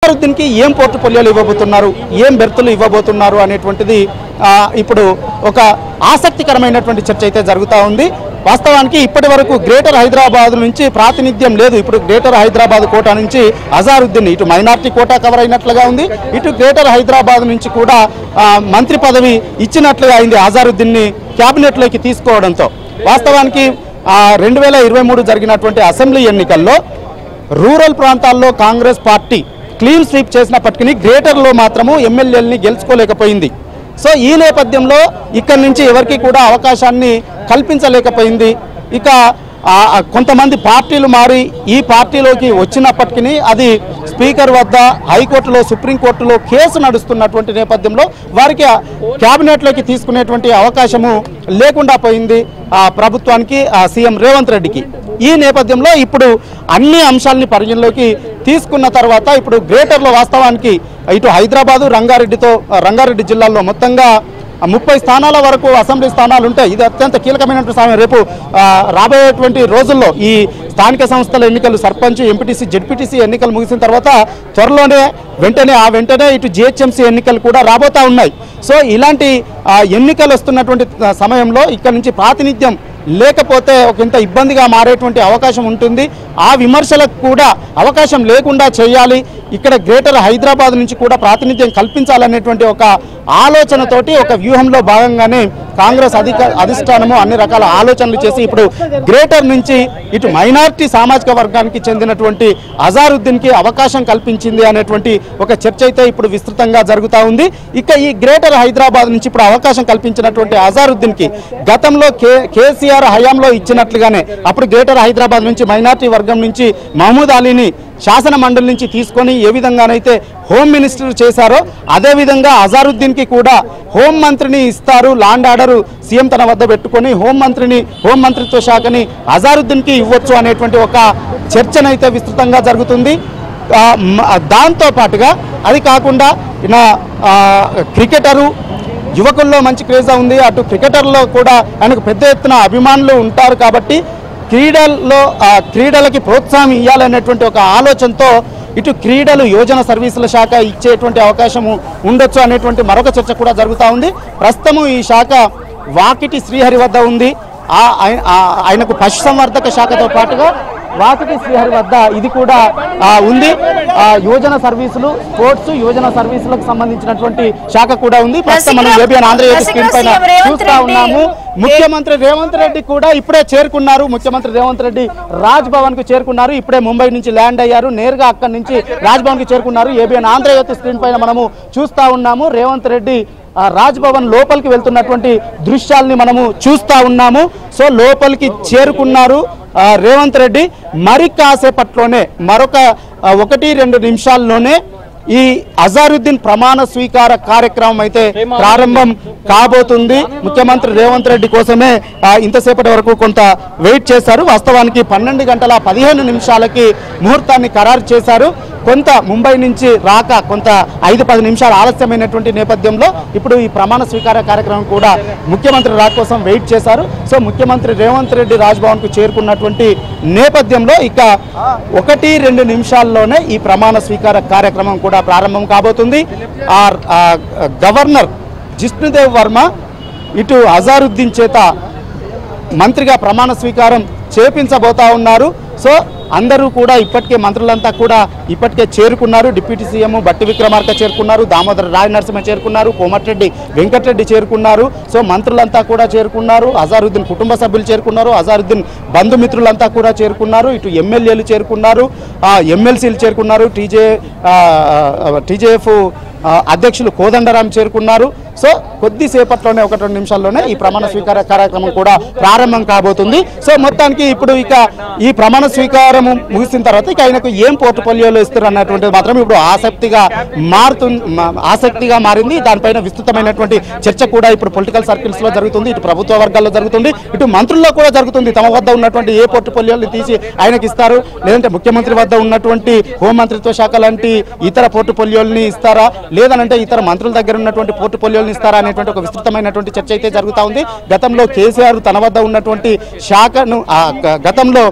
అజారుద్దీన్కి ఏం పోర్ట్ఫోలియోలు ఇవ్వబోతున్నారు, ఏం బెర్తులు ఇవ్వబోతున్నారు అనేటువంటిది ఇప్పుడు ఒక ఆసక్తికరమైనటువంటి చర్చ అయితే జరుగుతూ ఉంది. వాస్తవానికి ఇప్పటి వరకు గ్రేటర్ హైదరాబాద్ నుంచి ప్రాతినిధ్యం లేదు. ఇప్పుడు గ్రేటర్ హైదరాబాద్ కోటా నుంచి అజారుద్దీన్ ఇటు మైనార్టీ కోటా కవర్ అయినట్లుగా ఉంది, ఇటు గ్రేటర్ హైదరాబాద్ నుంచి కూడా మంత్రి పదవి ఇచ్చినట్లుగా అయింది అజారుద్దీన్ని క్యాబినెట్లోకి తీసుకోవడంతో. వాస్తవానికి 2023 జరిగినటువంటి అసెంబ్లీ ఎన్నికల్లో రూరల్ ప్రాంతాల్లో కాంగ్రెస్ పార్టీ క్లీన్ స్వీప్ చేసినప్పటికీ గ్రేటర్లో మాత్రము ఎమ్మెల్యేలని గెలుచుకోలేకపోయింది. సో ఈ నేపథ్యంలో ఇక్కడి నుంచి ఎవరికి కూడా అవకాశాన్ని కల్పించలేకపోయింది. ఇక కొంతమంది పార్టీలు మారి ఈ పార్టీలోకి వచ్చినప్పటికీ అది స్పీకర్ వద్ద, హైకోర్టులో, సుప్రీంకోర్టులో కేసు నడుస్తున్నటువంటి నేపథ్యంలో వారికి క్యాబినెట్లోకి తీసుకునేటువంటి అవకాశము లేకుండా పోయింది ప్రభుత్వానికి, సీఎం రేవంత్ రెడ్డికి. ఈ నేపథ్యంలో ఇప్పుడు అన్ని అంశాలని పరిగణలోకి తీసుకున్న తర్వాత ఇప్పుడు గ్రేటర్లో వాస్తవానికి ఇటు హైదరాబాదు, రంగారెడ్డి జిల్లాల్లో మొత్తంగా 30 స్థానాల వరకు అసెంబ్లీ స్థానాలు ఉంటాయి. ఇది అత్యంత కీలకమైనటువంటి సమయం. రేపు రాబోయేటువంటి రోజుల్లో ఈ స్థానిక సంస్థల ఎన్నికలు, సర్పంచ్, ఎంపీటీసీ, జెడ్పీటీసీ ఎన్నికలు ముగిసిన తర్వాత త్వరలోనే వెంటనే ఇటు జిహెచ్ఎంసీ ఎన్నికలు కూడా రాబోతూ ఉన్నాయి. సో ఇలాంటి ఎన్నికలు వస్తున్నటువంటి సమయంలో ఇక్కడ నుంచి ప్రాతినిధ్యం లేకపోతే ఒక ఇంత ఇబ్బందిగా మారేటువంటి అవకాశం ఉంటుంది. ఆ విమర్శలకు కూడా అవకాశం లేకుండా చేయాలి, ఇక్కడ గ్రేటర్ హైదరాబాద్ నుంచి కూడా ప్రాతినిధ్యం కల్పించాలనేటువంటి ఒక ఆలోచనతోటి, ఒక వ్యూహంలో భాగంగానే కాంగ్రెస్ అధిష్టానము అన్ని రకాల ఆలోచనలు చేసి ఇప్పుడు గ్రేటర్ నుంచి ఇటు మైనార్టీ సామాజిక వర్గానికి చెందినటువంటి అజారుద్దీన్కి అవకాశం కల్పించింది అనేటువంటి ఒక చర్చ అయితే ఇప్పుడు విస్తృతంగా జరుగుతూ ఉంది. ఇక ఈ గ్రేటర్ హైదరాబాద్ నుంచి ఇప్పుడు అవకాశం కల్పించినటువంటి అజారుద్దీన్కి గతంలో కేసీఆర్ హయాంలో ఇచ్చినట్లుగానే అప్పుడు గ్రేటర్ హైదరాబాద్ నుంచి మైనార్టీ వర్గం నుంచి మహమూద్ అలీని శాసన మండలి నుంచి తీసుకొని ఏ విధంగానైతే హోమ్ మినిస్టర్ చేశారో అదేవిధంగా అజారుద్దీన్కి కూడా హోం మంత్రిని ఇస్తారు. ల్యాండ్ ఆర్డర్ సీఎం తన వద్ద పెట్టుకొని హోం మంత్రిత్వ శాఖని అజారుద్దీన్కి ఇవ్వచ్చు అనేటువంటి ఒక చర్చనైతే విస్తృతంగా జరుగుతుంది. దాంతో పాటుగా అది కాకుండా క్రికెటరు, యువకుల్లో మంచి క్రేజ్ ఉంది. అటు క్రికెటర్లో కూడా ఆయనకు పెద్ద ఎత్తున అభిమానులు ఉంటారు కాబట్టి క్రీడలకి ప్రోత్సాహం ఇవ్వాలనేటువంటి ఒక ఆలోచనతో ఇటు క్రీడలు, యోజన సర్వీసుల శాఖ ఇచ్చేటువంటి అవకాశము ఉండొచ్చు అనేటువంటి మరొక చర్చ కూడా జరుగుతూ ఉంది. ప్రస్తుతము ఈ శాఖ వాకిటి శ్రీహరి వద్ద ఉంది. ఆయనకు పశుసంవర్ధక శాఖతో పాటుగా వాకిటి శ్రీహరి వద్ద ఇది కూడా ఉంది. యోజన సర్వీసులు, స్పోర్ట్స్, యోజన సర్వీసులకు సంబంధించినటువంటి శాఖ కూడా ఉంది. ప్రస్తుతం మనం ఏబిఎన్ ఆంధ్రజ్యోతి స్క్రీన్ పైన చూస్తా ఉన్నాము. ముఖ్యమంత్రి రేవంత్ రెడ్డి కూడా ఇప్పుడే చేరుకున్నారు. ముఖ్యమంత్రి రేవంత్ రెడ్డి రాజ్ భవన్ కు చేరుకున్నారు. ఇప్పుడే ముంబై నుంచి ల్యాండ్ అయ్యారు. నేరుగా అక్కడి నుంచి రాజ్ భవన్ కు చేరుకున్నారు. ఏబిఎన్ ఆంధ్రజ్యోతి స్క్రీన్ పైన మనము చూస్తా ఉన్నాము. రేవంత్ రెడ్డి రాజ్ భవన్ లోపలికి వెళ్తున్నటువంటి దృశ్యాలని మనము చూస్తా ఉన్నాము. సో లోపలికి చేరుకున్నారు రేవంత్ రెడ్డి. మరి కాసేపట్లోనే మరొక 1-2 నిమిషాల్లోనే ఈ అజారుద్దీన్ ప్రమాణ స్వీకార కార్యక్రమం అయితే ప్రారంభం కాబోతుంది. ముఖ్యమంత్రి రేవంత్ రెడ్డి కోసమే ఇంతసేపటి వరకు కొంత వెయిట్ చేశారు. వాస్తవానికి 12 గంటల 15 నిమిషాలకి ముహూర్తాన్ని ఖరారు చేశారు. కొంత ముంబై నుంచి రాక కొంత 5-10 నిమిషాలు ఆలస్యమైనటువంటి నేపథ్యంలో ఇప్పుడు ఈ ప్రమాణ స్వీకార కార్యక్రమం కూడా ముఖ్యమంత్రి రాక కోసం వెయిట్ చేశారు. సో ముఖ్యమంత్రి రేవంత్ రెడ్డి రాజ్భవన్కు చేరుకున్నటువంటి నేపథ్యంలో ఇక 1-2 నిమిషాల్లోనే ఈ ప్రమాణ స్వీకార కార్యక్రమం కూడా ప్రారంభం కాబోతుంది. గవర్నర్ జిష్ణుదేవ్ వర్మ ఇటు అజారుద్దీన్ చేత మంత్రిగా ప్రమాణ స్వీకారం చేపించబోతా ఉన్నారు. సో అందరూ కూడా ఇప్పటికే మంత్రులంతా కూడా ఇప్పటికే చేరుకున్నారు. డిప్యూటీ సీఎం బట్టి విక్రమార్క చేరుకున్నారు, దామోదర రాజనరసింహ చేరుకున్నారు, కోమటిరెడ్డి వెంకటరెడ్డి చేరుకున్నారు. సో మంత్రులంతా కూడా చేరుకున్నారు, అజారుద్దీన్ కుటుంబ సభ్యులు చేరుకున్నారు, అజారుద్దీన్ బంధుమిత్రులంతా కూడా చేరుకున్నారు, ఇటు ఎమ్మెల్యేలు చేరుకున్నారు, ఎమ్మెల్సీలు చేరుకున్నారు, టీజేఎఫ్ అధ్యక్షులు కోదండరాం చేరుకున్నారు. సో కొద్దిసేపట్లోనే 1-2 నిమిషాల్లోనే ఈ ప్రమాణ స్వీకార కార్యక్రమం కూడా ప్రారంభం కాబోతుంది. సో మొత్తానికి ఇప్పుడు ఇక ఈ ప్రమాణ స్వీకారం ముగిసిన తర్వాత ఇక ఆయనకు ఏం పోర్ట్ఫోలియోలో ఇస్తారు అన్నటువంటిది మాత్రం ఇప్పుడు ఆసక్తిగా మారింది. దానిపైన విస్తృతమైనటువంటి చర్చ కూడా ఇప్పుడు పొలిటికల్ సర్కిల్స్ లో జరుగుతుంది, ఇటు ప్రభుత్వ వర్గాల్లో జరుగుతుంది, ఇటు మంత్రుల్లో కూడా జరుగుతుంది. తమ వద్ద ఉన్నటువంటి ఏ పోర్ట్ఫోలియోలు తీసి ఆయనకి ఇస్తారు, లేదంటే ముఖ్యమంత్రి వద్ద ఉన్నటువంటి హోంమంత్రిత్వ శాఖ లాంటి ఇతర పోర్ట్ఫోలియోల్ని ఇస్తారా, లేదనంటే ఇతర మంత్రుల దగ్గర ఉన్నటువంటి పోర్ట్ఫోలియోల్ని ఇస్తారా అనేటువంటి ఒక విస్తృతమైనటువంటి చర్చ అయితే జరుగుతూ ఉంది. గతంలో కేసీఆర్ తన వద్ద ఉన్నటువంటి శాఖను గతంలో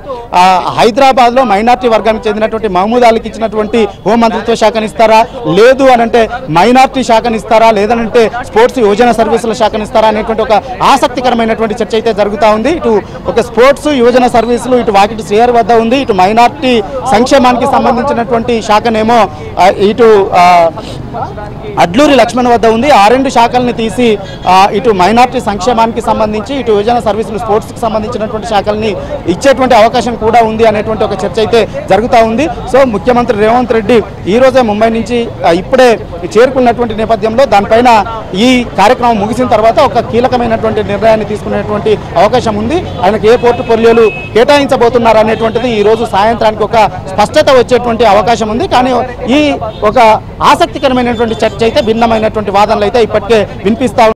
హైదరాబాద్లో మైనార్టీ వర్గానికి చెందినటువంటి మహమూద్ అలీకి ఇచ్చినటువంటి హోంమంత్రిత్వ శాఖను ఇస్తారా, లేదు అనంటే మైనార్టీ శాఖను ఇస్తారా, లేదనంటే స్పోర్ట్స్ యువజన సర్వీసుల శాఖను ఇస్తారా అనేటువంటి ఒక ఆసక్తికరమైనటువంటి చర్చ అయితే జరుగుతూ ఉంది. ఇటు ఒక స్పోర్ట్స్ యువజన సర్వీసులు ఇటు వాకిటి శ్రీహరి వద్ద ఉంది, ఇటు మైనార్టీ సంక్షేమానికి సంబంధించినటువంటి శాఖనేమో ఇటు అడ్లూరి లక్ష్మణ్ వద్ద ఉంది. ఆ రెండు శాఖల్ని తీసి ఇటు మైనార్టీ సంక్షేమానికి సంబంధించి ఇటు యువజన సర్వీసులు స్పోర్ట్స్కి సంబంధించినటువంటి శాఖల్ని ఇచ్చేటువంటి అవకాశం కూడా ఉంది అనేటువంటి ఒక చర్చ అయితే జరుగుతూ ఉంది. సో ముఖ్యమంత్రి రేవంత్ రెడ్డి ఈ రోజే ముంబై నుంచి ఇప్పుడే చేరుకున్నటువంటి నేపథ్యంలో దానిపైన ఈ కార్యక్రమం ముగిసిన తర్వాత ఒక కీలకమైనటువంటి నిర్ణయాన్ని తీసుకునేటువంటి అవకాశం ఉంది. ఆయనకు ఏ పోర్ట్ఫోలియోలు కేటాయించబోతున్నారు అనేటువంటిది ఈ రోజు సాయంత్రానికి ఒక స్పష్టత వచ్చేటువంటి అవకాశం ఉంది. కానీ ఈ ఒక ఆసక్తికరమైనటువంటి చర్చ అయితే భిన్నమైనటువంటి వాదనలు అయితే ఇప్పటికే వినిపిస్తా